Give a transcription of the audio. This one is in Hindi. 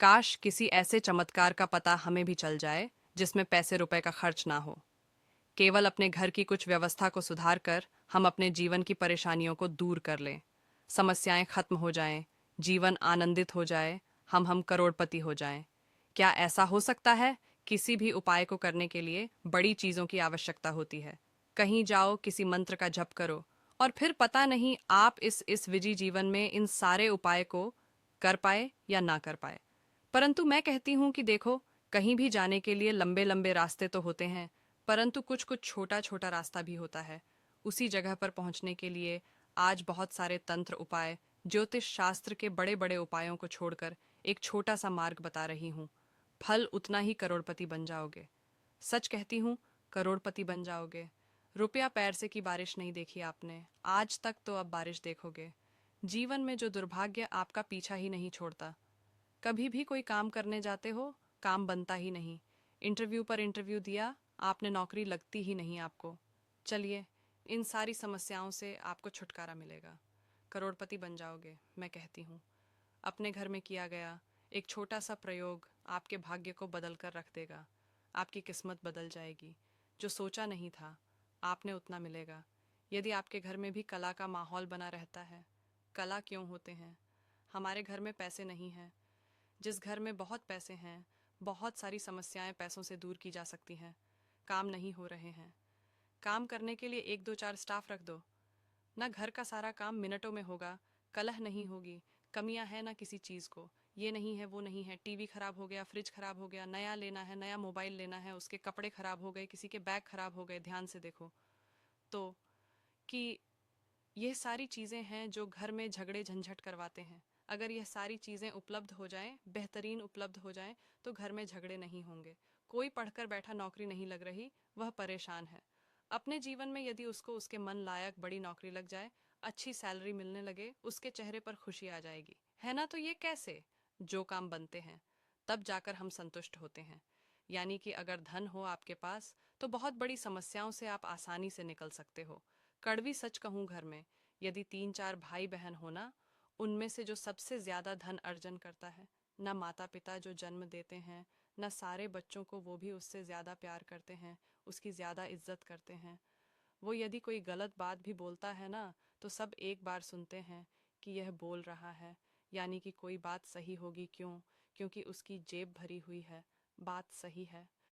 काश किसी ऐसे चमत्कार का पता हमें भी चल जाए जिसमें पैसे रुपए का खर्च ना हो। केवल अपने घर की कुछ व्यवस्था को सुधार कर हम अपने जीवन की परेशानियों को दूर कर लें। समस्याएं खत्म हो जाएं, जीवन आनंदित हो जाए, हम करोड़पति हो जाएं। क्या ऐसा हो सकता है? किसी भी उपाय को करने के लिए बड़ी चीजों की आवश्यकता होती है। कहीं जाओ, किसी मंत्र का जप करो, और फिर पता नहीं आप इस विजी जीवन में इन सारे उपाय को कर पाए या ना कर पाए। परंतु मैं कहती हूँ कि देखो, कहीं भी जाने के लिए लंबे लंबे रास्ते तो होते हैं, परंतु कुछ कुछ छोटा छोटा रास्ता भी होता है। उसी जगह पर पहुंचने के लिए आज बहुत सारे तंत्र उपाय, ज्योतिष शास्त्र के बड़े बड़े उपायों को छोड़कर एक छोटा सा मार्ग बता रही हूँ। फल उतना ही करोड़पति बन जाओगे। सच कहती हूँ, करोड़पति बन जाओगे। रुपया पैर से की बारिश नहीं देखी आपने आज तक, तो अब बारिश देखोगे। जीवन में जो दुर्भाग्य आपका पीछा ही नहीं छोड़ता। कभी भी कोई काम करने जाते हो, काम बनता ही नहीं। इंटरव्यू पर इंटरव्यू दिया, आपने नौकरी लगती ही नहीं आपको। चलिए, इन सारी समस्याओं से आपको छुटकारा मिलेगा। करोड़पति बन जाओगे, मैं कहती हूँ। अपने घर में किया गया एक छोटा सा प्रयोग आपके भाग्य को बदल कर रख देगा। आपकी किस्मत बदल जाएगी। जो सोचा नहीं था, आपने उतना मिलेगा। यदि आपके घर में भी कला का माहौल बना रहता है। कला क्यों होते हैं? हमारे घर में पैसे नहीं हैं। जिस घर में बहुत पैसे हैं, बहुत सारी समस्याएं पैसों से दूर की जा सकती हैं। काम नहीं हो रहे हैं। काम करने के लिए एक दो चार स्टाफ रख दो ना। घर का सारा काम मिनटों में होगा। कलह नहीं होगी। कमियां है ना किसी चीज़ को। ये नहीं है, वो नहीं है। टीवी खराब हो गया, फ्रिज खराब हो गया, नया लेना है, नया मोबाइल लेना है, उसके कपड़े खराब हो गए, किसी के बैग खराब हो गए। ध्यान से देखो तो कि ये सारी चीज़ें हैं जो घर में झगड़े झंझट करवाते हैं। अगर यह सारी चीज़ें उपलब्ध हो जाएं, बेहतरीन उपलब्ध हो जाएं, तो घर में झगड़े नहीं होंगे। कोई पढ़कर बैठा नौकरी नहीं लग रही, वह परेशान है। अपने जीवन में यदि उसको उसके मन लायक बड़ी नौकरी लग जाए, अच्छी सैलरी मिलने लगे, उसके चेहरे पर खुशी आ जाएगी। है ना? तो ये कैसे? जो काम बनते हैं, तब जाकर हम संतुष्ट होते हैं। यानी कि अगर धन हो आपके पास, तो बहुत बड़ी समस्याओं से आप आसानी से निकल सकते हो। कड़वी सच कहूँ, घर में यदि तीन चार भाई बहन हो ना, उनमें से जो सबसे ज्यादा धन अर्जन करता है, न माता पिता जो जन्म देते हैं, न सारे बच्चों को वो भी उससे ज्यादा प्यार करते हैं, उसकी ज्यादा इज्जत करते हैं। वो यदि कोई गलत बात भी बोलता है ना, तो सब एक बार सुनते हैं कि यह बोल रहा है, यानी कि कोई बात सही होगी। क्यों? क्योंकि उसकी जेब भरी हुई है। बात सही है।